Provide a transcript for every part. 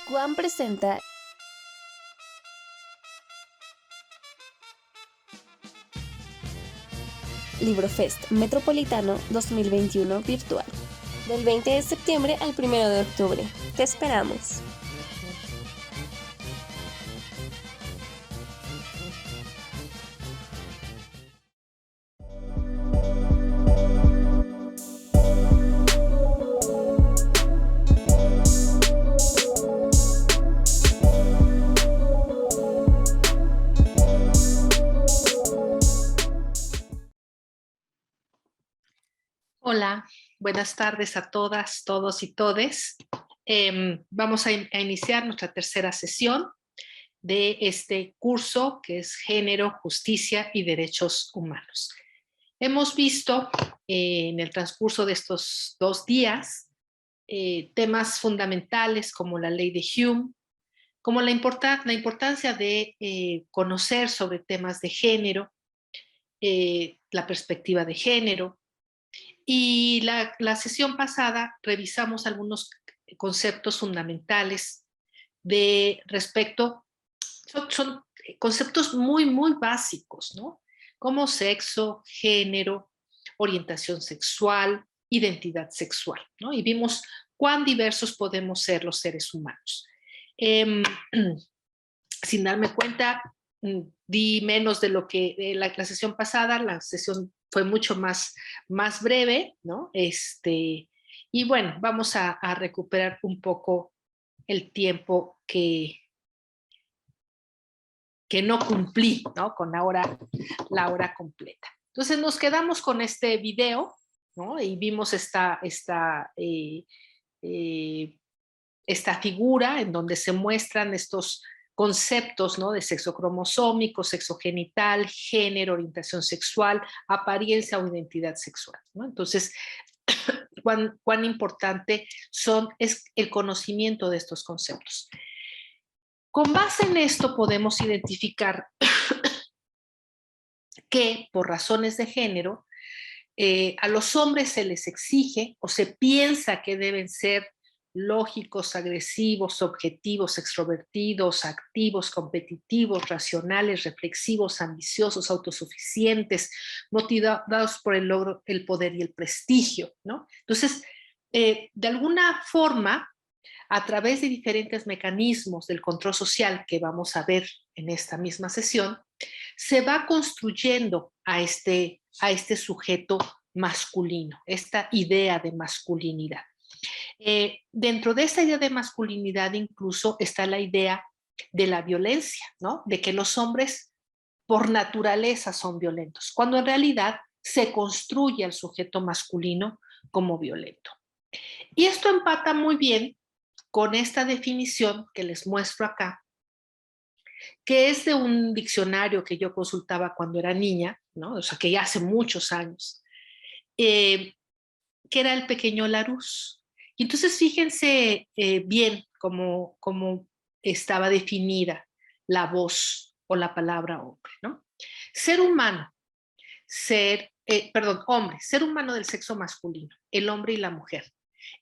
Juan presenta Librofest Metropolitano 2021 virtual, del 20 de septiembre al 1 de octubre. Te esperamos. Hola, buenas tardes a todas, todos y todes. Vamos a iniciar nuestra tercera sesión de este curso que es Género, Justicia y Derechos Humanos. Hemos visto en el transcurso de estos 2 días temas fundamentales como la ley de Hume, como la importancia de conocer sobre temas de género, la perspectiva de género. Y la sesión pasada revisamos algunos conceptos fundamentales de respecto, son conceptos muy, muy básicos, ¿no? Como sexo, género, orientación sexual, identidad sexual, ¿no? Y vimos cuán diversos podemos ser los seres humanos. Sin darme cuenta, di menos de lo que la sesión pasada, la sesión fue mucho más breve, ¿no? Y bueno, vamos a recuperar un poco el tiempo que no cumplí, ¿no? Con la hora completa. Entonces nos quedamos con este video, ¿no? Y vimos esta figura en donde se muestran estos conceptos, ¿no? De sexo cromosómico, sexo genital, género, orientación sexual, apariencia o identidad sexual, ¿no? Entonces, cuán importante es el conocimiento de estos conceptos. Con base en esto podemos identificar que por razones de género, a los hombres se les exige o se piensa que deben ser lógicos, agresivos, objetivos, extrovertidos, activos, competitivos, racionales, reflexivos, ambiciosos, autosuficientes, motivados por el logro, el poder y el prestigio, ¿no? Entonces, de alguna forma, a través de diferentes mecanismos del control social que vamos a ver en esta misma sesión, se va construyendo a este sujeto masculino, esta idea de masculinidad. Dentro de esta idea de masculinidad incluso está la idea de la violencia, ¿no? De que los hombres por naturaleza son violentos, cuando en realidad se construye al sujeto masculino como violento. Y esto empata muy bien con esta definición que les muestro acá, que es de un diccionario que yo consultaba cuando era niña, ¿no? O sea, que ya hace muchos años, que era el pequeño Larousse. Y entonces fíjense bien cómo estaba definida la voz o la palabra hombre, ¿no? Ser humano, hombre, ser humano del sexo masculino, el hombre y la mujer,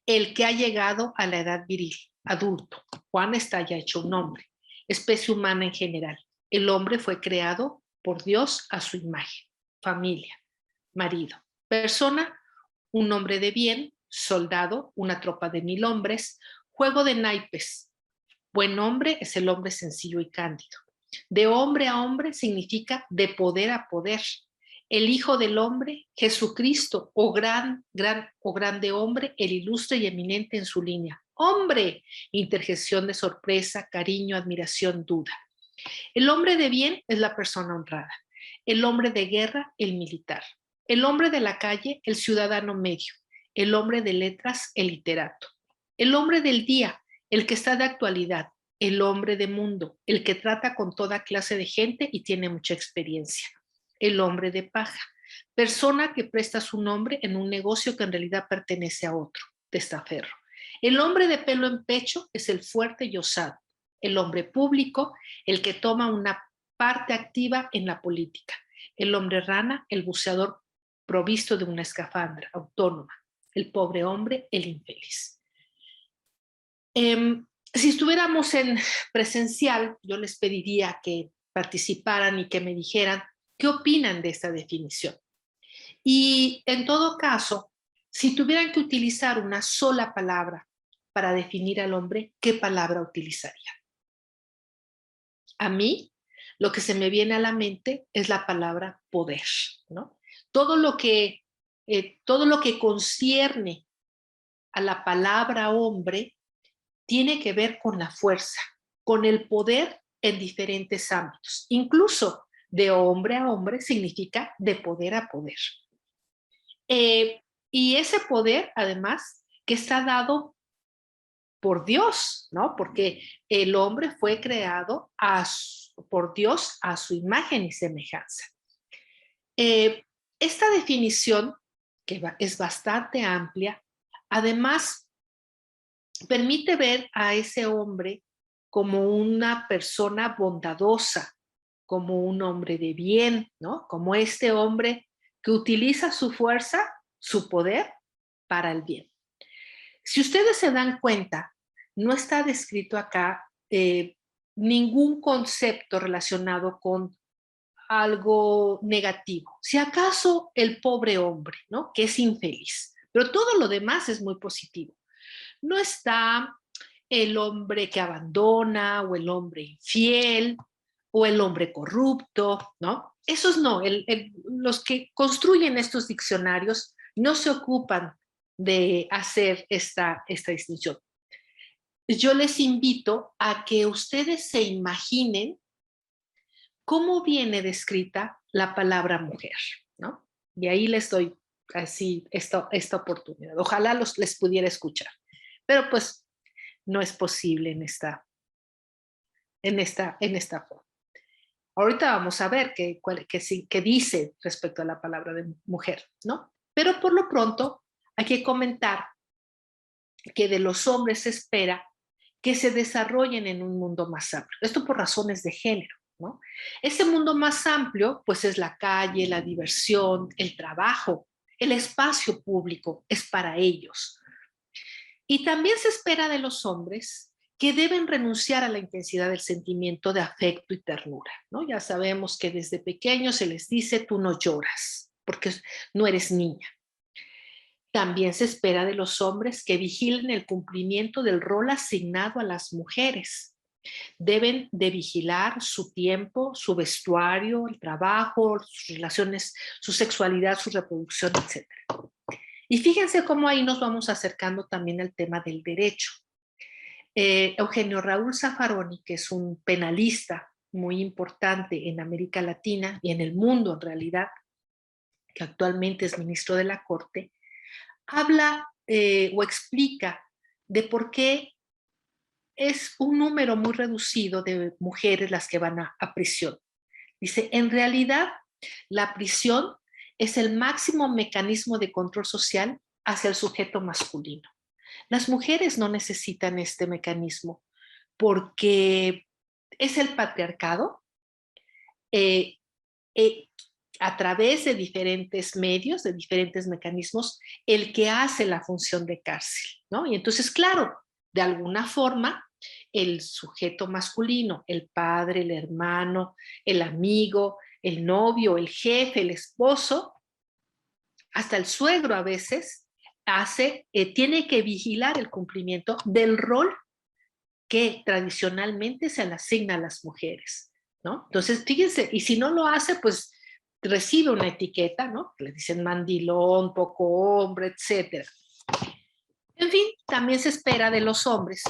el que ha llegado a la edad viril, adulto. Juan está ya hecho un hombre. Especie humana en general. El hombre fue creado por Dios a su imagen. Familia, marido. Persona, un hombre de bien. Soldado, una tropa de 1000 hombres. Juego de naipes. Buen hombre es el hombre sencillo y cándido. De hombre a hombre significa de poder a poder. El Hijo del Hombre, Jesucristo, o grande hombre, el ilustre y eminente en su línea. Hombre, interjección de sorpresa, cariño, admiración, duda. El hombre de bien es la persona honrada. El hombre de guerra, el militar. El hombre de la calle, el ciudadano medio. El hombre de letras, el literato. El hombre del día, el que está de actualidad. El hombre de mundo, el que trata con toda clase de gente y tiene mucha experiencia. El hombre de paja, persona que presta su nombre en un negocio que en realidad pertenece a otro, testaferro. El hombre de pelo en pecho es el fuerte y osado. El hombre público, el que toma una parte activa en la política. El hombre rana, el buceador provisto de una escafandra autónoma. El pobre hombre, el infeliz. Si estuviéramos en presencial, yo les pediría que participaran y que me dijeran qué opinan de esta definición. Y en todo caso, si tuvieran que utilizar una sola palabra para definir al hombre, ¿qué palabra utilizarían? A mí, lo que se me viene a la mente es la palabra poder, ¿no? Todo lo que, todo lo que concierne a la palabra hombre tiene que ver con la fuerza, con el poder en diferentes ámbitos. Incluso de hombre a hombre significa de poder a poder. Y ese poder, además, que está dado por Dios, ¿no? Porque el hombre fue creado por Dios a su imagen y semejanza. Eh, esta definición, que es bastante amplia, además permite ver a ese hombre como una persona bondadosa, como un hombre de bien, ¿no? Como este hombre que utiliza su fuerza, su poder para el bien. Si ustedes se dan cuenta, no está descrito acá ningún concepto relacionado con algo negativo. Si acaso el pobre hombre, ¿no? Que es infeliz, pero todo lo demás es muy positivo. No está el hombre que abandona o el hombre infiel o el hombre corrupto, ¿no? Esos no, los que construyen estos diccionarios no se ocupan de hacer esta distinción. Yo les invito a que ustedes se imaginen cómo viene descrita la palabra mujer, ¿no? Y ahí les doy así esta oportunidad. Ojalá les pudiera escuchar, pero pues no es posible en esta forma. Ahorita vamos a ver qué dice respecto a la palabra de mujer, ¿no? Pero por lo pronto hay que comentar que de los hombres se espera que se desarrollen en un mundo más amplio. Esto por razones de género, ¿no? Ese mundo más amplio, pues es la calle, la diversión, el trabajo, el espacio público, es para ellos. Y también se espera de los hombres que deben renunciar a la intensidad del sentimiento de afecto y ternura, ¿no? Ya sabemos que desde pequeños se les dice, tú no lloras, porque no eres niña. También se espera de los hombres que vigilen el cumplimiento del rol asignado a las mujeres. Deben de vigilar su tiempo, su vestuario, el trabajo, sus relaciones, su sexualidad, su reproducción, etc. Y fíjense cómo ahí nos vamos acercando también al tema del derecho. Eugenio Raúl Zaffaroni, que es un penalista muy importante en América Latina y en el mundo en realidad, que actualmente es ministro de la Corte, habla o explica de por qué es un número muy reducido de mujeres las que van a prisión. Dice, en realidad, la prisión es el máximo mecanismo de control social hacia el sujeto masculino. Las mujeres no necesitan este mecanismo porque es el patriarcado eh, eh, a través de diferentes medios, de diferentes mecanismos, el que hace la función de cárcel, ¿no? Y entonces, claro, de alguna forma, el sujeto masculino, el padre, el hermano, el amigo, el novio, el jefe, el esposo, hasta el suegro a veces, tiene que vigilar el cumplimiento del rol que tradicionalmente se le asigna a las mujeres, ¿no? Entonces, fíjense, y si no lo hace, pues recibe una etiqueta, ¿no? Le dicen mandilón, poco hombre, etcétera. En fin, también se espera de los hombres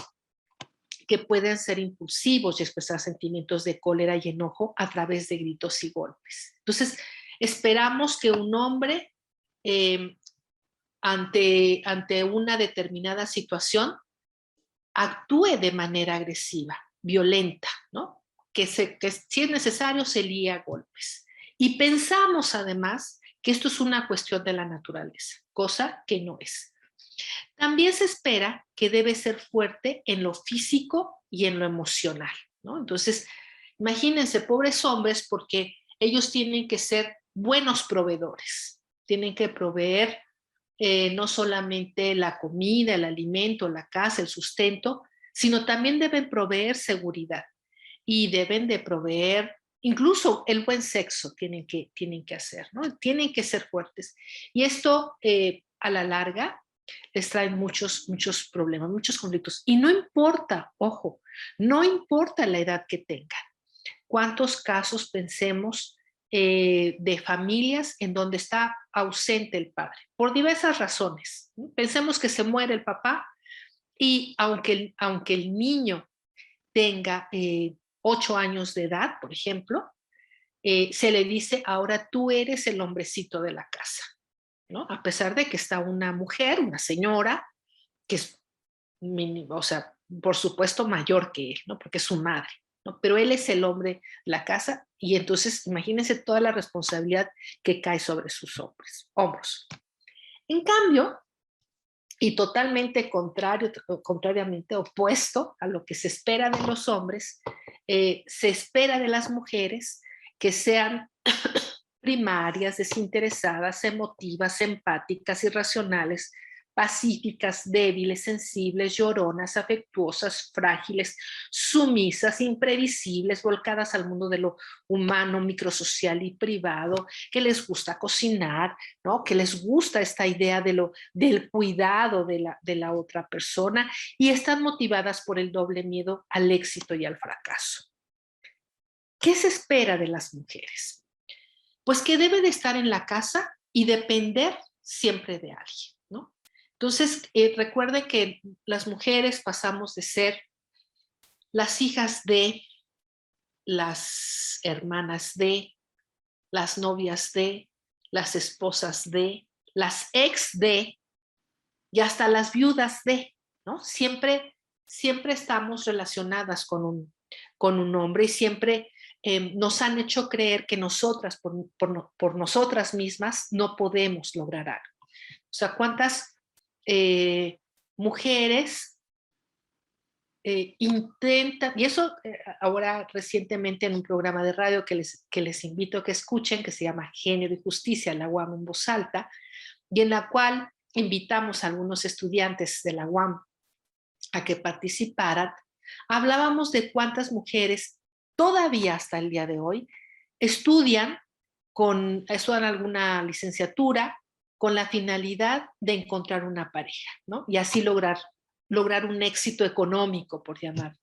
que pueden ser impulsivos y expresar sentimientos de cólera y enojo a través de gritos y golpes. Entonces, esperamos que un hombre ante una determinada situación actúe de manera agresiva, violenta, ¿no? Que si es necesario se lía a golpes. Y pensamos además que esto es una cuestión de la naturaleza, cosa que no es. También se espera que debe ser fuerte en lo físico y en lo emocional, ¿no? Entonces, imagínense, pobres hombres, porque ellos tienen que ser buenos proveedores, tienen que proveer no solamente la comida, el alimento, la casa, el sustento, sino también deben proveer seguridad y deben de proveer incluso el buen sexo tienen que hacer, ¿no? Tienen que ser fuertes. Y esto a la larga les trae muchos problemas, muchos conflictos. Y no importa, ojo, no importa la edad que tengan. ¿Cuántos casos pensemos de familias en donde está ausente el padre? Por diversas razones, ¿no? Pensemos que se muere el papá y aunque el niño tenga 8 años de edad, por ejemplo, se le dice, ahora tú eres el hombrecito de la casa, ¿no? A pesar de que está una mujer, una señora, que es, o sea, por supuesto mayor que él, ¿no? Porque es su madre, ¿no? Pero él es el hombre de la casa y entonces imagínense toda la responsabilidad que cae sobre sus hombros. En cambio, y totalmente contrariamente opuesto a lo que se espera de los hombres, se espera de las mujeres que sean primarias, desinteresadas, emotivas, empáticas, irracionales, pacíficas, débiles, sensibles, lloronas, afectuosas, frágiles, sumisas, imprevisibles, volcadas al mundo de lo humano, microsocial y privado, que les gusta cocinar, ¿no? Que les gusta esta idea del cuidado de la otra persona y están motivadas por el doble miedo al éxito y al fracaso. ¿Qué se espera de las mujeres? Pues que debe de estar en la casa y depender siempre de alguien, ¿no? Entonces, recuerde que las mujeres pasamos de ser las hijas de, las hermanas de, las novias de, las esposas de, las ex de y hasta las viudas de, ¿no? Siempre estamos relacionadas con un hombre y siempre nos han hecho creer que nosotras, por nosotras mismas, no podemos lograr algo. O sea, ¿cuántas mujeres intentan, y eso ahora recientemente en un programa de radio que les invito a que escuchen, que se llama Género y Justicia, la UAM en voz alta, y en la cual invitamos a algunos estudiantes de la UAM a que participaran, hablábamos de cuántas mujeres todavía hasta el día de hoy estudian alguna licenciatura con la finalidad de encontrar una pareja, ¿no? Y así lograr un éxito económico, por llamar,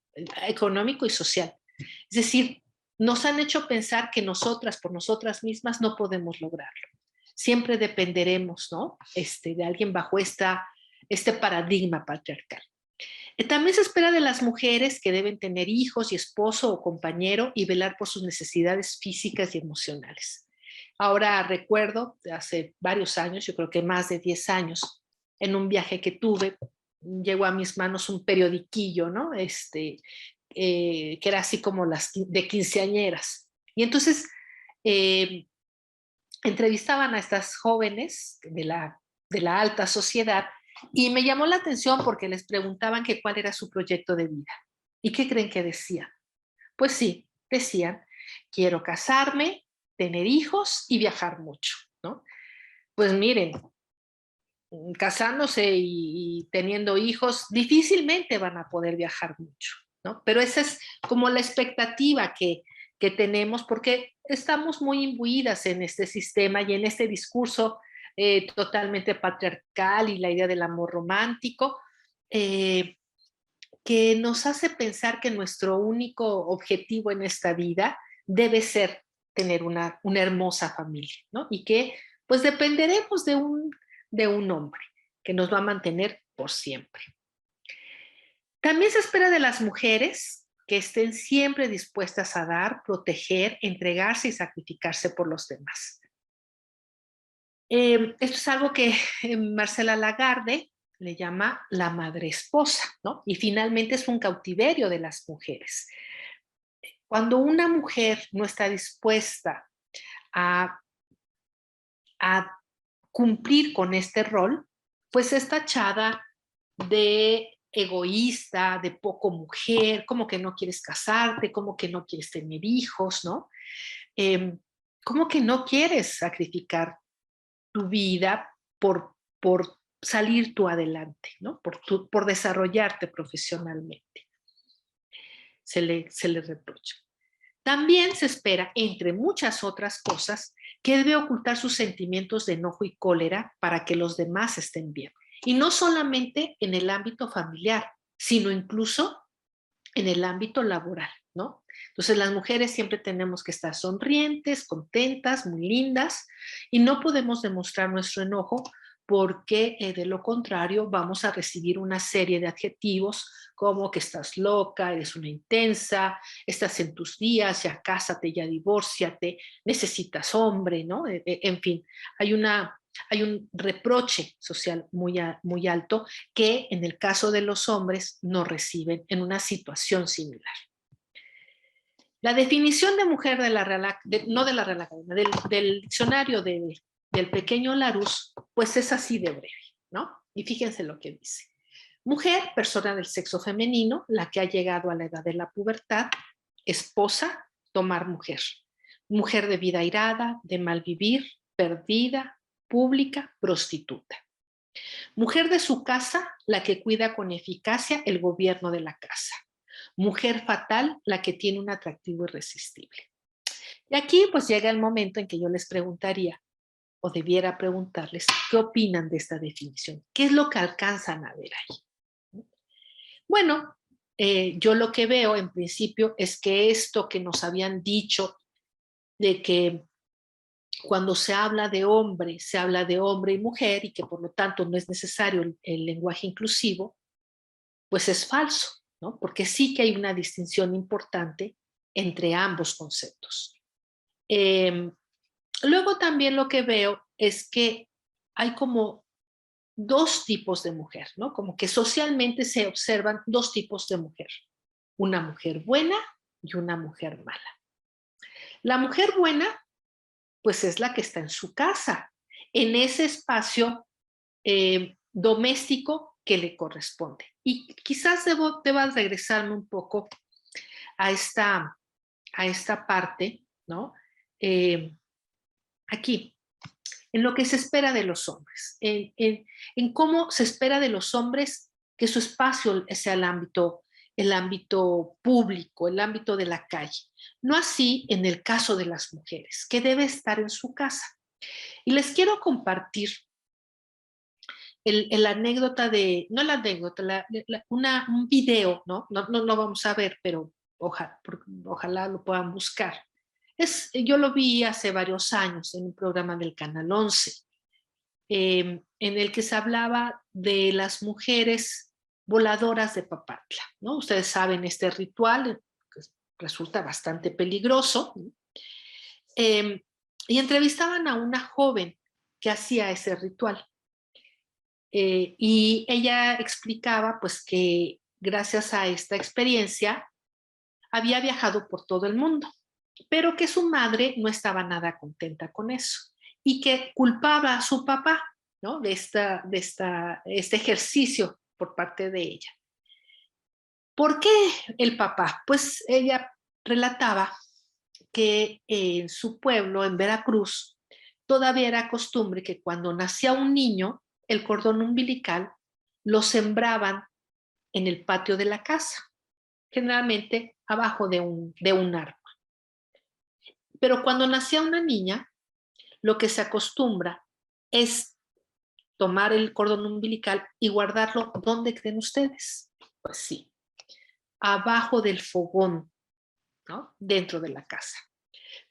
económico y social. Es decir, nos han hecho pensar que nosotras, por nosotras mismas, no podemos lograrlo. Siempre dependeremos, ¿no? De alguien bajo este paradigma patriarcal. También se espera de las mujeres que deben tener hijos y esposo o compañero y velar por sus necesidades físicas y emocionales. Ahora recuerdo, hace varios años, yo creo que más de 10 años, en un viaje que tuve, llegó a mis manos un periodiquillo, ¿no? Que era así como las de quinceañeras. Y entonces entrevistaban a estas jóvenes de la alta sociedad y me llamó la atención porque les preguntaban que cuál era su proyecto de vida. ¿Y qué creen que decían? Pues sí, decían, quiero casarme, tener hijos y viajar mucho, ¿no? Pues miren, casándose y teniendo hijos, difícilmente van a poder viajar mucho, ¿no? Pero esa es como la expectativa que tenemos porque estamos muy imbuidas en este sistema y en este discurso totalmente patriarcal y la idea del amor romántico, que nos hace pensar que nuestro único objetivo en esta vida debe ser tener una hermosa familia, ¿no? Y que pues dependeremos de un hombre que nos va a mantener por siempre. También se espera de las mujeres que estén siempre dispuestas a dar, proteger, entregarse y sacrificarse por los demás. Esto es algo que Marcela Lagarde le llama la madre esposa, ¿no? Y finalmente es un cautiverio de las mujeres. Cuando una mujer no está dispuesta a, a cumplir con este rol, pues es tachada de egoísta, de poco mujer, como que no quieres casarte, como que no quieres tener hijos, ¿no? Como que no quieres sacrificar tu vida por salir tú adelante, ¿no? Por desarrollarte profesionalmente. se le reprocha. También se espera, entre muchas otras cosas, que debe ocultar sus sentimientos de enojo y cólera para que los demás estén bien. Y no solamente en el ámbito familiar, sino incluso en el ámbito laboral, ¿no? Entonces las mujeres siempre tenemos que estar sonrientes, contentas, muy lindas, y no podemos demostrar nuestro enojo porque de lo contrario vamos a recibir una serie de adjetivos como que estás loca, eres una intensa, estás en tus días, ya cásate, ya divórciate, necesitas hombre, ¿no? En fin, hay un reproche social muy alto que en el caso de los hombres no reciben en una situación similar. La definición de mujer de la Real, no de la Real Academia, del diccionario del pequeño Larousse, pues es así de breve, ¿no? Y fíjense lo que dice. Mujer, persona del sexo femenino, la que ha llegado a la edad de la pubertad, esposa, tomar mujer. Mujer de vida airada, de mal vivir, perdida, pública, prostituta. Mujer de su casa, la que cuida con eficacia el gobierno de la casa. Mujer fatal, la que tiene un atractivo irresistible. Y aquí pues llega el momento en que yo les preguntaría, o debiera preguntarles, ¿qué opinan de esta definición? ¿Qué es lo que alcanzan a ver ahí? Bueno, yo lo que veo en principio es que esto que nos habían dicho de que cuando se habla de hombre, se habla de hombre y mujer y que por lo tanto no es necesario el lenguaje inclusivo, pues es falso, ¿no? Porque sí que hay una distinción importante entre ambos conceptos. Luego también lo que veo es que hay como dos tipos de mujer, ¿no? Como que socialmente se observan dos tipos de mujer. Una mujer buena y una mujer mala. La mujer buena, pues es la que está en su casa, en ese espacio doméstico que le corresponde. Y quizás deba regresarme un poco a esta parte, ¿no? Aquí, en lo que se espera de los hombres, en cómo se espera de los hombres que su espacio sea el ámbito público, el ámbito de la calle. No así en el caso de las mujeres, que debe estar en su casa. Y les quiero compartir la anécdota de, no la anécdota, un video, ¿no? No vamos a ver, pero ojalá lo puedan buscar. Yo lo vi hace varios años en un programa del Canal 11, en el que se hablaba de las mujeres voladoras de Papantla, ¿no? Ustedes saben este ritual, que resulta bastante peligroso, ¿no? Y entrevistaban a una joven que hacía ese ritual. Y ella explicaba pues que gracias a esta experiencia había viajado por todo el mundo, pero que su madre no estaba nada contenta con eso y que culpaba a su papá, ¿no? de este ejercicio por parte de ella. ¿Por qué el papá? Pues ella relataba que en su pueblo, en Veracruz, todavía era costumbre que cuando nacía un niño, el cordón umbilical lo sembraban en el patio de la casa, generalmente abajo de un árbol. Pero cuando nacía una niña, lo que se acostumbra es tomar el cordón umbilical y guardarlo, ¿dónde creen ustedes? Pues sí, abajo del fogón, ¿no? Dentro de la casa.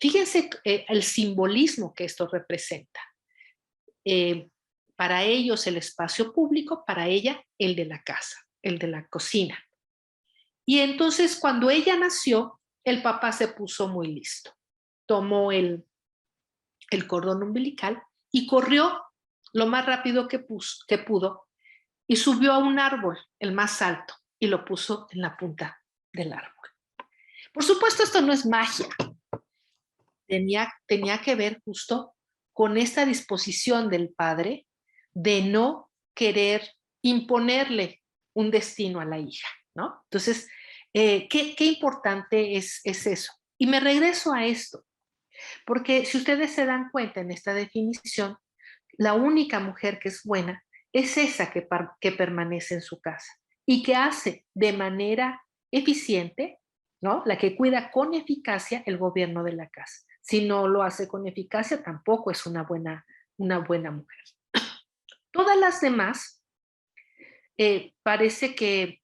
Fíjense el simbolismo que esto representa. Para ellos el espacio público, para ella el de la casa, el de la cocina. Y entonces cuando ella nació, el papá se puso muy listo. Tomó el cordón umbilical y corrió lo más rápido que pudo y subió a un árbol, el más alto, y lo puso en la punta del árbol. Por supuesto, esto no es magia. Tenía que ver justo con esta disposición del padre de no querer imponerle un destino a la hija, ¿no? Entonces, qué importante es eso. Y me regreso a esto, porque si ustedes se dan cuenta en esta definición, la única mujer que es buena es esa que permanece en su casa y que hace de manera eficiente ¿no? La que cuida con eficacia el gobierno de la casa. Si no lo hace con eficacia, tampoco es una buena mujer. Todas las demás, parece que,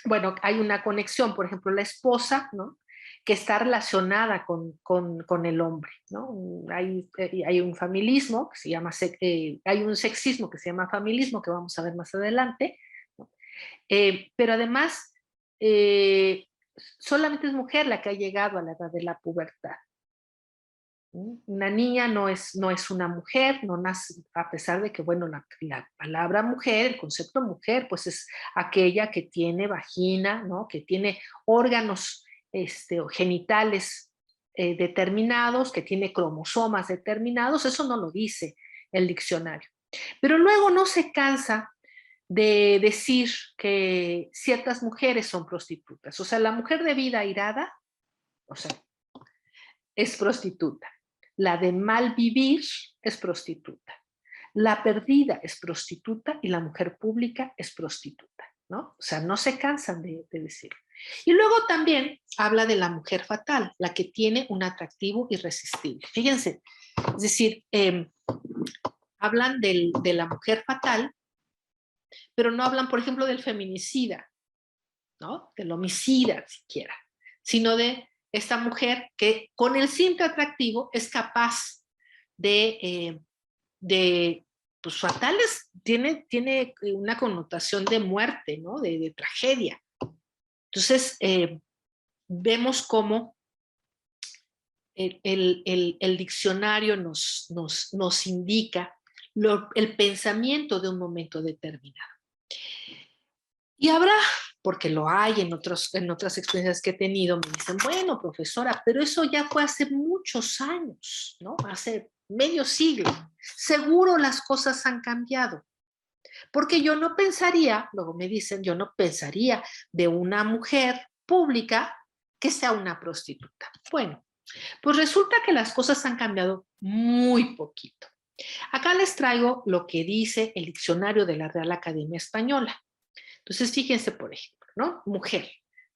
bueno, hay una conexión, por ejemplo, la esposa, ¿no? Que está relacionada con el hombre, ¿no? Hay un familismo que se llama, hay un sexismo que se llama familismo, que vamos a ver más adelante, ¿no? Pero además, eh, solamente es mujer la que ha llegado a la edad de la pubertad. Una niña no es una mujer, no nace, a pesar de que, bueno, la palabra mujer, el concepto mujer, pues es aquella que tiene vagina, ¿no? Que tiene órganos o genitales determinados, que tiene cromosomas determinados, eso no lo dice el diccionario. Pero luego no se cansa de decir que ciertas mujeres son prostitutas. O sea, la mujer de vida airada, o sea, es prostituta. La de mal vivir es prostituta. La perdida es prostituta y la mujer pública es prostituta, ¿no? O sea, no se cansan de decirlo. Y luego también habla de la mujer fatal, la que tiene un atractivo irresistible. Fíjense, es decir, hablan de la mujer fatal, pero no hablan, por ejemplo, del feminicida, ¿no? Del homicida siquiera, sino de esta mujer que con el simple atractivo es capaz de pues fatales, tiene una connotación de muerte, ¿no? De tragedia. Entonces, vemos cómo el diccionario nos indica el pensamiento de un momento determinado. Y habrá, porque lo hay en otras experiencias que he tenido, me dicen, bueno, profesora, pero eso ya fue hace muchos años, ¿no? Hace medio siglo. Seguro las cosas han cambiado. Porque yo no pensaría, luego me dicen, yo no pensaría de una mujer pública que sea una prostituta. Bueno, pues resulta que las cosas han cambiado muy poquito. Acá les traigo lo que dice el diccionario de la Real Academia Española. Entonces, fíjense, por ejemplo, ¿no? Mujer,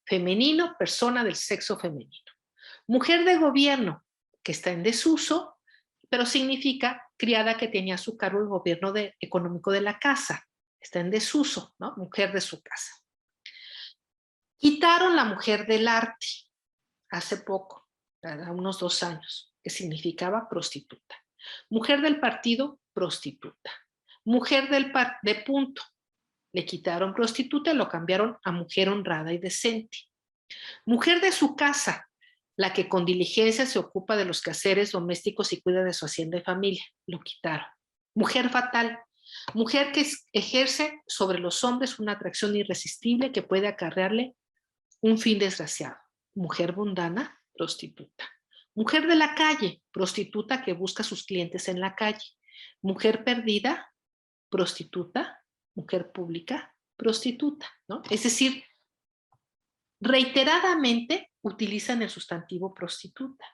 femenino, persona del sexo femenino. Mujer de gobierno, que está en desuso, pero significa criada que tenía a su cargo el gobierno económico de la casa. Está en desuso, ¿no? Mujer de su casa. Quitaron la mujer del arte hace poco, unos 2 años, que significaba prostituta. Mujer del partido, prostituta. Mujer de punto, le quitaron prostituta y lo cambiaron a mujer honrada y decente. Mujer de su casa, la que con diligencia se ocupa de los quehaceres domésticos y cuida de su hacienda y familia, lo quitaron. Mujer fatal, mujer que ejerce sobre los hombres una atracción irresistible que puede acarrearle un fin desgraciado. Mujer mundana, prostituta. Mujer de la calle, prostituta que busca a sus clientes en la calle. Mujer perdida, prostituta. Mujer pública, prostituta, ¿no? Es decir, reiteradamente utilizan el sustantivo prostituta.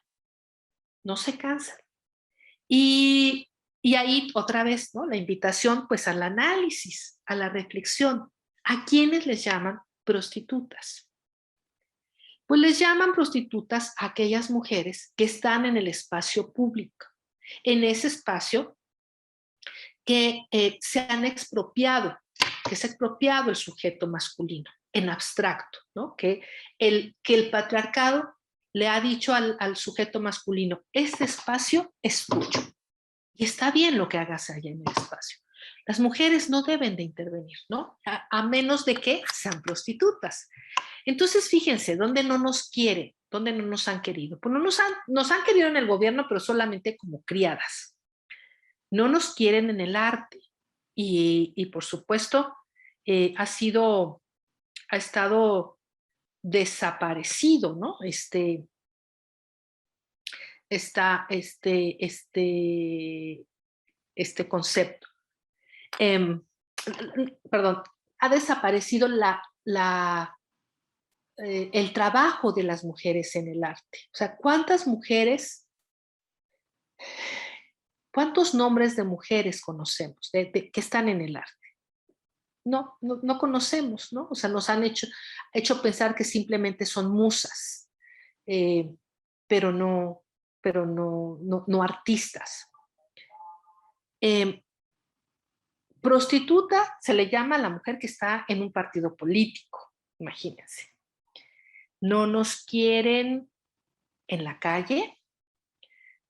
No se cansan. Y ahí otra vez, ¿no? La invitación pues al análisis, a la reflexión. ¿A quiénes les llaman prostitutas? Pues les llaman prostitutas a aquellas mujeres que están en el espacio público, en ese espacio que se han expropiado, que se ha expropiado el sujeto masculino en abstracto, ¿no? Que el patriarcado le ha dicho al sujeto masculino, este espacio es tuyo. Y está bien lo que hagas allá en el espacio. Las mujeres no deben de intervenir, ¿no? A menos de que sean prostitutas. Entonces, fíjense, ¿dónde no nos quieren? ¿Dónde no nos han querido? Pues no nos han querido en el gobierno, pero solamente como criadas. No nos quieren en el arte. Y por supuesto, ha estado desaparecido, ¿no? Este concepto. Perdón, ha desaparecido el trabajo de las mujeres en el arte. O sea, ¿cuántas mujeres, cuántos nombres de mujeres conocemos que están en el arte? no conocemos, ¿no? O sea, nos han hecho pensar que simplemente son musas, eh, pero no artistas. Eh, Prostituta se le llama a la mujer que está en un partido político, imagínense. No nos quieren en la calle,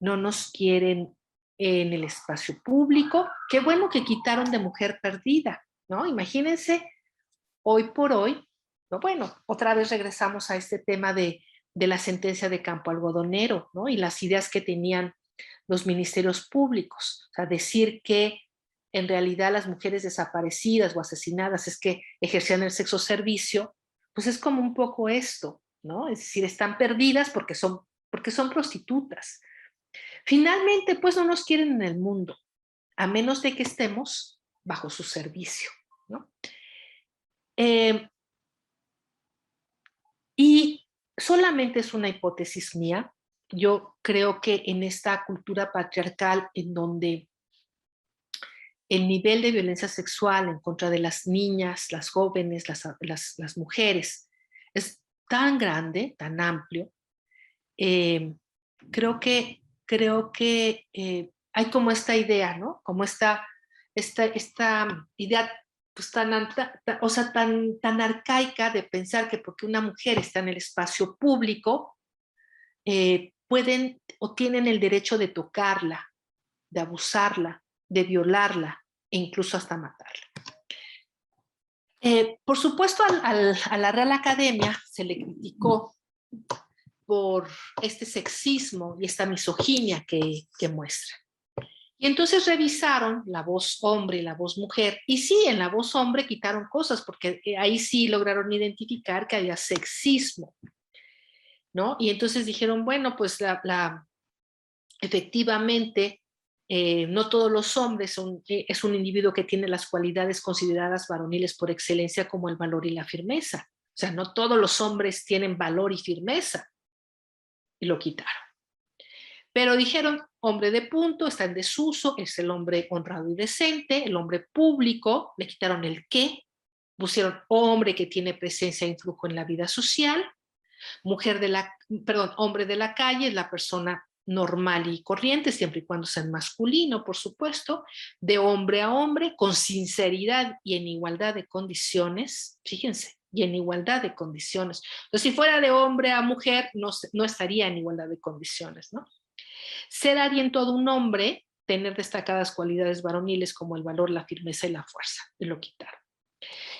no nos quieren en el espacio público. Qué bueno que quitaron de mujer perdida, ¿no? Imagínense, hoy por hoy, ¿no? Bueno, otra vez regresamos a este tema de la sentencia de Campo Algodonero, ¿no? Y las ideas que tenían los ministerios públicos. O sea, decir que en realidad las mujeres desaparecidas o asesinadas es que ejercían el sexo servicio, pues es como un poco esto, ¿no? Es decir, están perdidas porque son prostitutas. Finalmente, pues no nos quieren en el mundo, a menos de que estemos bajo su servicio, ¿no? Eh, y solamente es una hipótesis mía. Yo creo que en esta cultura patriarcal en donde el nivel de violencia sexual en contra de las niñas, las jóvenes, las mujeres es tan grande, tan amplio, eh, creo que hay como esta idea, ¿no? Como esta idea pues o sea, tan arcaica de pensar que porque una mujer está en el espacio público, pueden o tienen el derecho de tocarla, de abusarla, de violarla e incluso hasta matarla. Por supuesto, a la Real Academia se le criticó por este sexismo y esta misoginia que muestra. Y entonces revisaron la voz hombre y la voz mujer, y sí, en la voz hombre quitaron cosas, porque ahí sí lograron identificar que había sexismo, ¿no? Y entonces dijeron, bueno, pues efectivamente, no todos los hombres es un individuo que tiene las cualidades consideradas varoniles por excelencia como el valor y la firmeza. O sea, no todos los hombres tienen valor y firmeza, y lo quitaron. Pero dijeron, hombre de punto, está en desuso, es el hombre honrado y decente, el hombre público, le quitaron el qué, pusieron hombre que tiene presencia e influjo en la vida social, hombre de la calle es la persona normal y corriente, siempre y cuando sea masculino, por supuesto, de hombre a hombre, con sinceridad y en igualdad de condiciones, fíjense, y en igualdad de condiciones. Entonces, si fuera de hombre a mujer, no estaría en igualdad de condiciones, ¿no? Ser alguien todo un hombre, tener destacadas cualidades varoniles como el valor, la firmeza y la fuerza, de lo quitaron.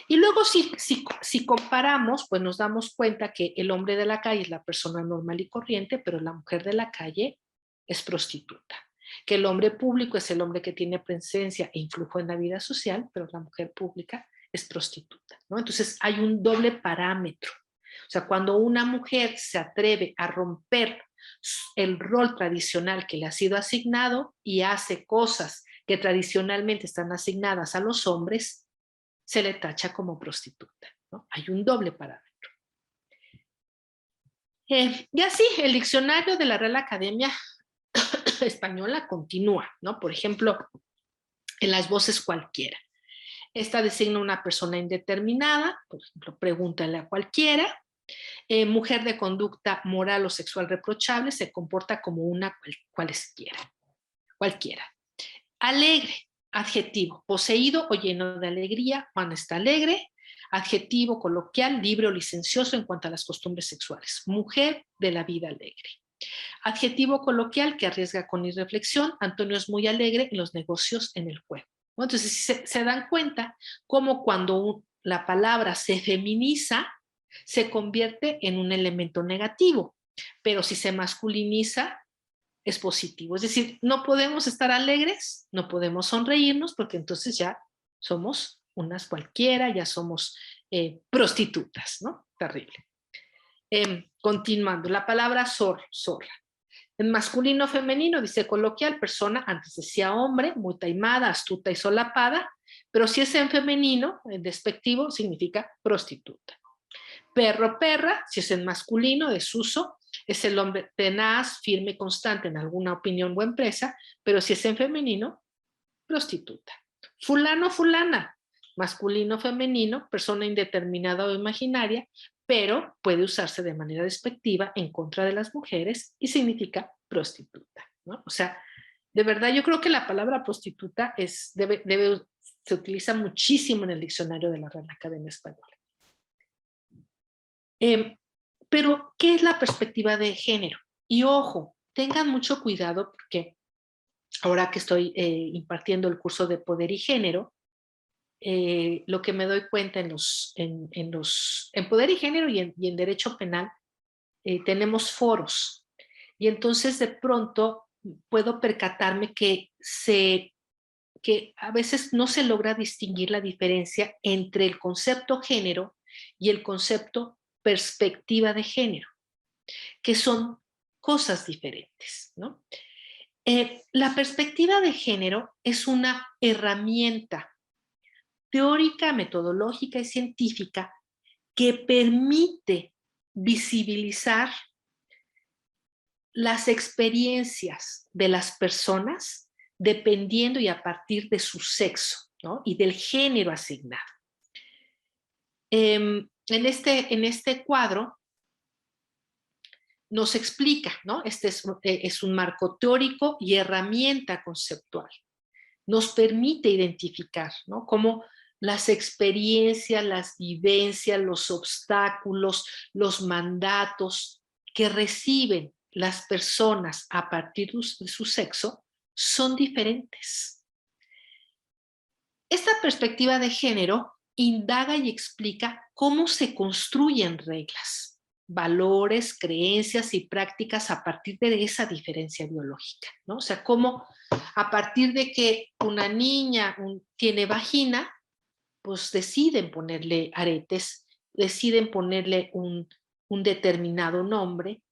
Y luego si comparamos, pues nos damos cuenta que el hombre de la calle es la persona normal y corriente, pero la mujer de la calle es prostituta. Que el hombre público es el hombre que tiene presencia e influjo en la vida social, pero la mujer pública es prostituta, ¿no? Entonces hay un doble parámetro. O sea, cuando una mujer se atreve a romper el rol tradicional que le ha sido asignado y hace cosas que tradicionalmente están asignadas a los hombres, se le tacha como prostituta, ¿no? Hay un doble parámetro. Y así, el diccionario de la Real Academia Española continúa, ¿no? Por ejemplo, en las voces cualquiera. Esta designa una persona indeterminada, por ejemplo, pregúntale a cualquiera. Mujer de conducta moral o sexual reprochable se comporta como una cualquiera. Alegre, adjetivo, poseído o lleno de alegría, Juan está alegre. Adjetivo coloquial, libre o licencioso en cuanto a las costumbres sexuales. Mujer de la vida alegre. Adjetivo coloquial que arriesga con irreflexión, Antonio es muy alegre en los negocios, en el juego. Entonces, si se dan cuenta cómo cuando la palabra se feminiza, se convierte en un elemento negativo, pero si se masculiniza, es positivo. Es decir, no podemos estar alegres, no podemos sonreírnos, porque entonces ya somos unas cualquiera, ya somos prostitutas, ¿no? Terrible. Continuando, la palabra zorra. En masculino femenino dice coloquial, persona, antes decía hombre, muy taimada, astuta y solapada, pero si es en femenino, en despectivo, significa prostituta. Perro, perra, si es en masculino, desuso, es el hombre tenaz, firme y constante en alguna opinión o empresa, pero si es en femenino, prostituta. Fulano, fulana, masculino, femenino, persona indeterminada o imaginaria, pero puede usarse de manera despectiva en contra de las mujeres y significa prostituta, ¿no? O sea, de verdad yo creo que la palabra prostituta se utiliza muchísimo en el diccionario de la Real Academia Española. Pero, ¿qué es la perspectiva de género? Y ojo, tengan mucho cuidado porque ahora que estoy impartiendo el curso de poder y género, lo que me doy cuenta en poder y género y en derecho penal, tenemos foros. Y entonces de pronto puedo percatarme que a veces no se logra distinguir la diferencia entre el concepto género y el concepto perspectiva de género, que son cosas diferentes, ¿no? La perspectiva de género es una herramienta teórica, metodológica y científica que permite visibilizar las experiencias de las personas dependiendo y a partir de su sexo, ¿no? Y del género asignado. En este cuadro nos explica, ¿no? Este es un marco teórico y herramienta conceptual. Nos permite identificar, ¿no? Cómo las experiencias, las vivencias, los obstáculos, los mandatos que reciben las personas a partir de su sexo son diferentes. Esta perspectiva de género indaga y explica cómo se construyen reglas, valores, creencias y prácticas a partir de esa diferencia biológica, ¿no? O sea, cómo a partir de que una niña tiene vagina, pues deciden ponerle aretes, deciden ponerle un determinado nombre,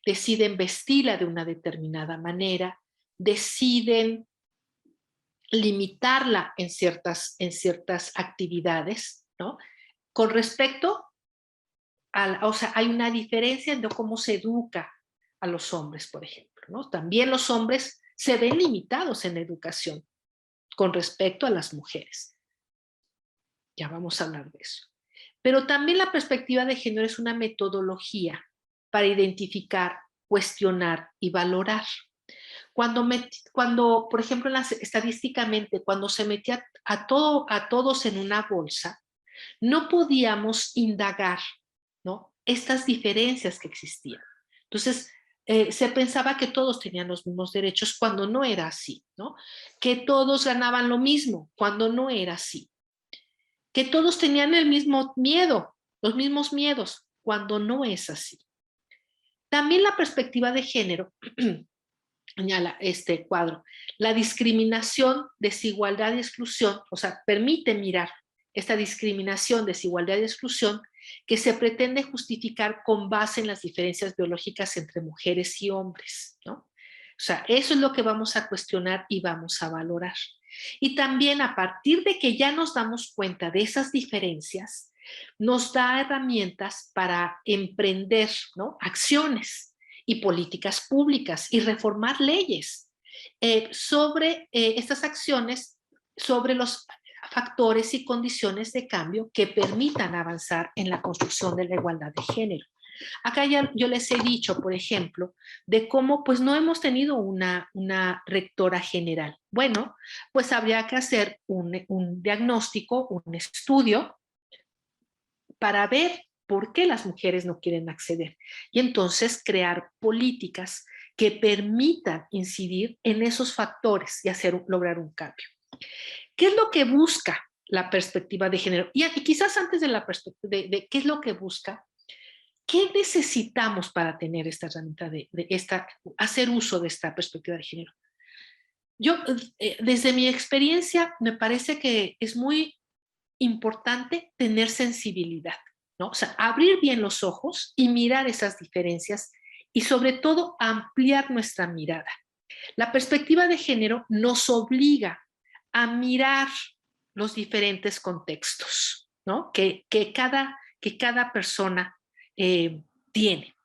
deciden vestirla de una determinada manera, deciden limitarla en ciertas actividades, ¿no? Con respecto o sea, hay una diferencia en cómo se educa a los hombres, por ejemplo, ¿no? También los hombres se ven limitados en la educación con respecto a las mujeres. Ya vamos a hablar de eso. Pero también la perspectiva de género es una metodología para identificar, cuestionar y valorar. Cuando por ejemplo, estadísticamente, cuando se metía a todos en una bolsa, no podíamos indagar, ¿no? Estas diferencias que existían. Entonces, se pensaba que todos tenían los mismos derechos cuando no era así, ¿no? Que todos ganaban lo mismo cuando no era así. Que todos tenían el mismo miedo, los mismos miedos, cuando no es así. También la perspectiva de género señala este cuadro, la discriminación, desigualdad y exclusión, o sea, permite mirar esta discriminación, desigualdad y exclusión que se pretende justificar con base en las diferencias biológicas entre mujeres y hombres, ¿no? O sea, eso es lo que vamos a cuestionar y vamos a valorar. Y también a partir de que ya nos damos cuenta de esas diferencias, nos da herramientas para emprender, ¿no? Acciones y políticas públicas y reformar leyes sobre estas acciones, sobre los factores y condiciones de cambio que permitan avanzar en la construcción de la igualdad de género. Acá ya yo les he dicho, por ejemplo, de cómo pues no hemos tenido una rectora general. Bueno, pues habría que hacer un diagnóstico, un estudio para ver por qué las mujeres no quieren acceder y entonces crear políticas que permitan incidir en esos factores y lograr un cambio. ¿Qué es lo que busca la perspectiva de género? Y quizás antes de la perspectiva de qué es lo que busca, ¿qué necesitamos para tener esta herramienta hacer uso de esta perspectiva de género? Yo, desde mi experiencia, me parece que es muy importante tener sensibilidad, ¿no? O sea, abrir bien los ojos y mirar esas diferencias y sobre todo ampliar nuestra mirada. La perspectiva de género nos obliga a mirar los diferentes contextos, ¿no? que cada persona tiene.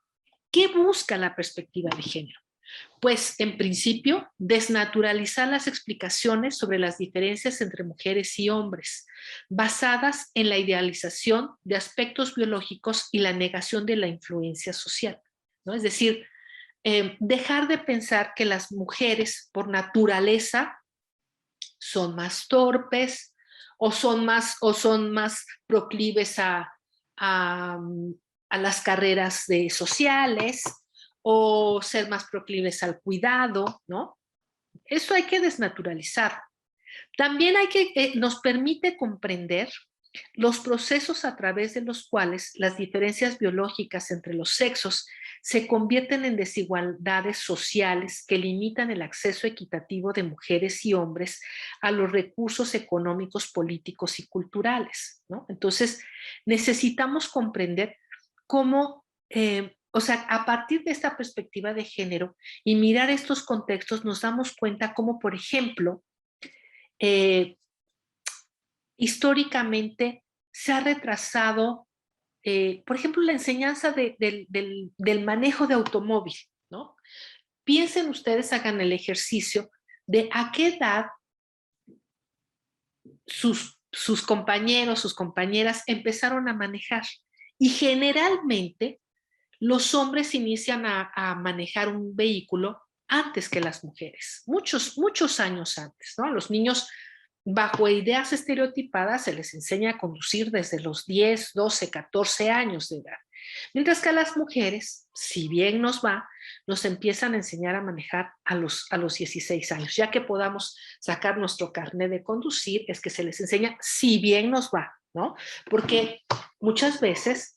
¿Qué busca la perspectiva de género? Pues, en principio, desnaturalizar las explicaciones sobre las diferencias entre mujeres y hombres, basadas en la idealización de aspectos biológicos y la negación de la influencia social, ¿no? Es decir, dejar de pensar que las mujeres, por naturaleza, son más torpes o son más proclives a, a las carreras sociales o ser más proclives al cuidado, ¿no? Eso hay que desnaturalizar. También nos permite comprender los procesos a través de los cuales las diferencias biológicas entre los sexos se convierten en desigualdades sociales que limitan el acceso equitativo de mujeres y hombres a los recursos económicos, políticos y culturales, ¿no? Entonces, necesitamos comprender cómo, o sea, a partir de esta perspectiva de género y mirar estos contextos, nos damos cuenta cómo, por ejemplo, eh, históricamente se ha retrasado, por ejemplo, la enseñanza del manejo de automóvil, ¿no? Piensen ustedes, hagan el ejercicio de a qué edad sus compañeros, sus compañeras empezaron a manejar. Y generalmente los hombres inician a manejar un vehículo antes que las mujeres, muchos años antes, ¿no? A los niños, bajo ideas estereotipadas, se les enseña a conducir desde los 10, 12, 14 años de edad. Mientras que a las mujeres, si bien nos va, nos empiezan a enseñar a manejar a los 16 años. Ya que podamos sacar nuestro carnet de conducir, es que se les enseña si bien nos va, ¿no? Porque muchas veces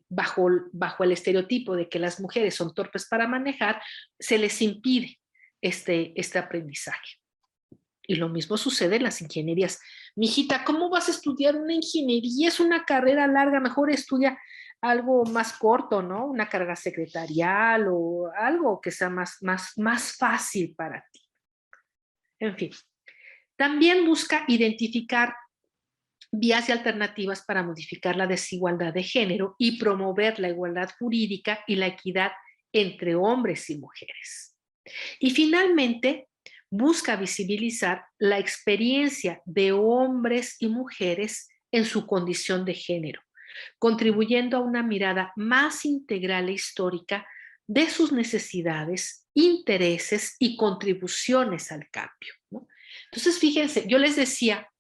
bajo el estereotipo de que las mujeres son torpes para manejar, se les impide este aprendizaje. Y lo mismo sucede en las ingenierías. Mijita, ¿cómo vas a estudiar una ingeniería? Es una carrera larga, mejor estudia algo más corto, ¿no? Una carrera secretarial o algo que sea más fácil para ti. En fin, también busca identificar vías y alternativas para modificar la desigualdad de género y promover la igualdad jurídica y la equidad entre hombres y mujeres. Y finalmente, busca visibilizar la experiencia de hombres y mujeres en su condición de género, contribuyendo a una mirada más integral e histórica de sus necesidades, intereses y contribuciones al cambio, ¿no? Entonces, fíjense, yo les decía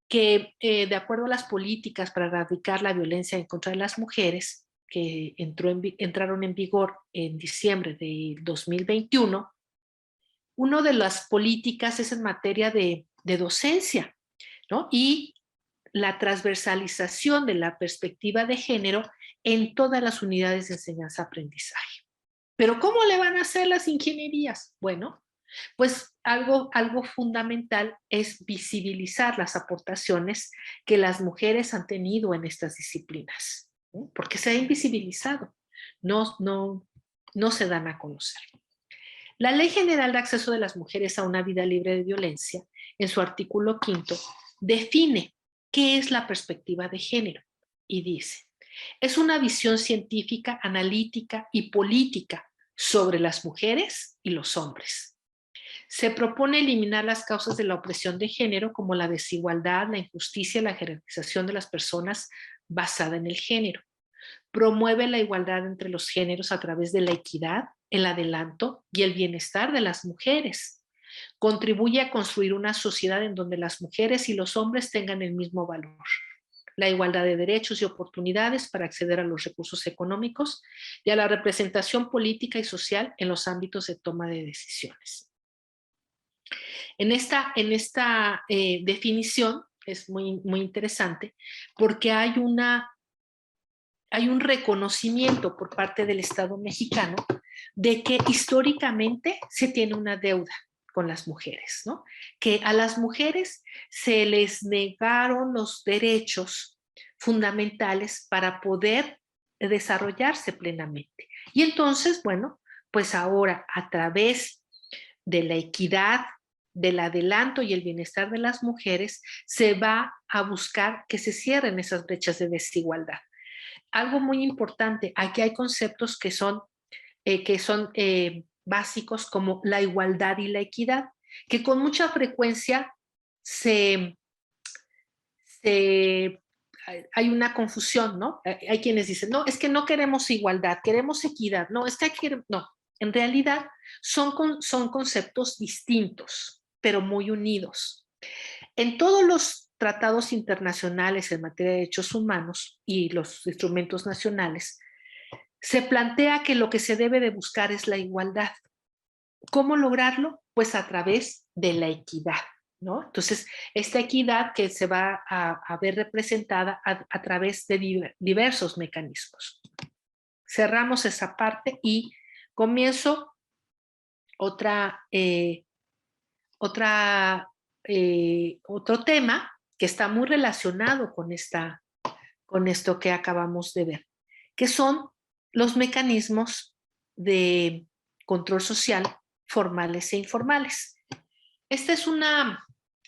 que de acuerdo a las políticas para erradicar la violencia en contra de las mujeres, que entraron en vigor en diciembre de 2021, una de las políticas es en materia de docencia, ¿no? Y la transversalización de la perspectiva de género en todas las unidades de enseñanza-aprendizaje. Pero ¿cómo le van a hacer las ingenierías? Bueno, pues algo fundamental es visibilizar las aportaciones que las mujeres han tenido en estas disciplinas, ¿no? Porque se ha invisibilizado, no se dan a conocer. La Ley General de Acceso de las Mujeres a una Vida Libre de Violencia, en su artículo 5, define qué es la perspectiva de género y dice: es una visión científica, analítica y política sobre las mujeres y los hombres. Se propone eliminar las causas de la opresión de género como la desigualdad, la injusticia y la jerarquización de las personas basada en el género. Promueve la igualdad entre los géneros a través de la equidad, el adelanto y el bienestar de las mujeres. Contribuye a construir una sociedad en donde las mujeres y los hombres tengan el mismo valor. La igualdad de derechos y oportunidades para acceder a los recursos económicos y a la representación política y social en los ámbitos de toma de decisiones. En esta definición es muy interesante porque hay un reconocimiento por parte del Estado mexicano de que históricamente se tiene una deuda con las mujeres, ¿no? Que a las mujeres se les negaron los derechos fundamentales para poder desarrollarse plenamente. Y entonces, bueno, pues ahora a través de la equidad, del adelanto y el bienestar de las mujeres, se va a buscar que se cierren esas brechas de desigualdad. Algo muy importante, aquí hay conceptos que son básicos como la igualdad y la equidad, que con mucha frecuencia se hay una confusión, ¿no? Hay quienes dicen, no, es que no queremos igualdad, queremos equidad. No, es que hay que, no, en realidad son conceptos distintos, pero muy unidos. En todos los tratados internacionales en materia de derechos humanos y los instrumentos nacionales, se plantea que lo que se debe de buscar es la igualdad. ¿Cómo lograrlo? Pues a través de la equidad, ¿no? Entonces, esta equidad que se va a ver representada a través de diversos mecanismos. Cerramos esa parte y comienzo otro tema que está muy relacionado con esto que acabamos de ver, que son los mecanismos de control social formales e informales. Esta es una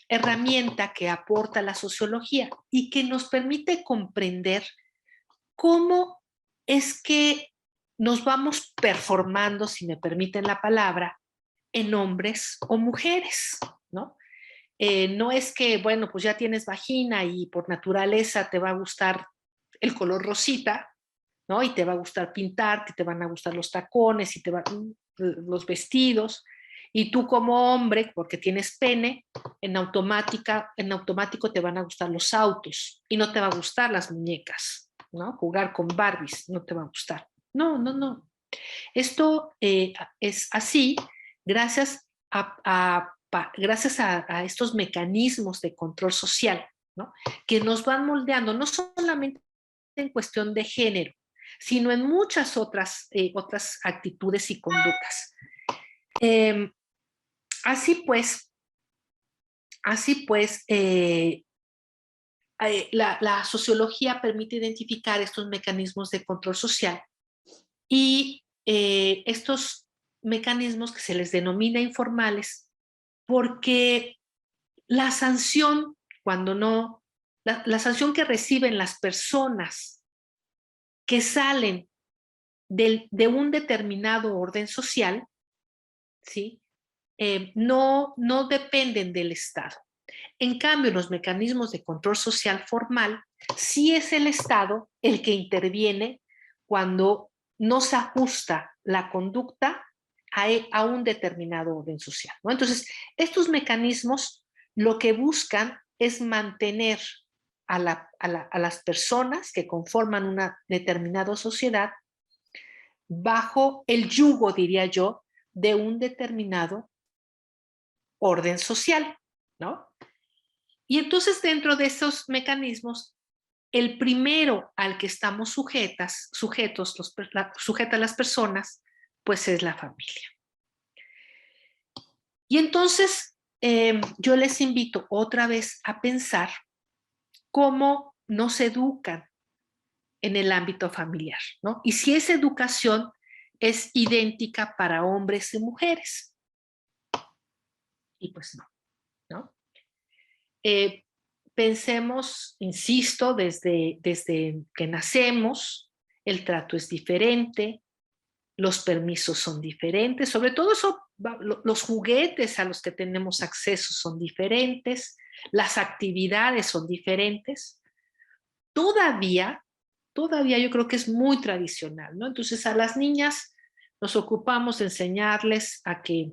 herramienta que aporta la sociología y que nos permite comprender cómo es que nos vamos performando, si me permiten la palabra, en hombres o mujeres, ¿no? No es que, bueno, pues ya tienes vagina y por naturaleza te va a gustar el color rosita, ¿no? Y te va a gustar pintarte, te van a gustar los tacones y los vestidos. Y tú como hombre, porque tienes pene, en automático te van a gustar los autos y no te va a gustar las muñecas, ¿no? Jugar con Barbies no te va a gustar. No, no, no. Esto es así gracias a estos mecanismos de control social, ¿no? Que nos van moldeando, no solamente en cuestión de género, sino en muchas otras actitudes y conductas. Eh, así pues, la sociología permite identificar estos mecanismos de control social y estos mecanismos que se les denomina informales porque la sanción, cuando no, la sanción que reciben las personas que salen de un determinado orden social, ¿sí? No dependen del Estado. En cambio, los mecanismos de control social formal, sí es el Estado el que interviene cuando no se ajusta la conducta a un determinado orden social, ¿no? Entonces, estos mecanismos lo que buscan es mantener a las personas que conforman una determinada sociedad bajo el yugo, diría yo, de un determinado orden social, ¿no? Y entonces dentro de esos mecanismos, el primero al que estamos sujetas las personas, pues es la familia. Y entonces yo les invito otra vez a pensar cómo nos educan en el ámbito familiar, ¿no? Y si esa educación es idéntica para hombres y mujeres. Y pues no, ¿no? Pensemos, insisto, desde que nacemos, el trato es diferente, los permisos son diferentes, sobre todo los juguetes a los que tenemos acceso son diferentes, las actividades son diferentes. Todavía yo creo que es muy tradicional, ¿no? Entonces a las niñas nos ocupamos de enseñarles a que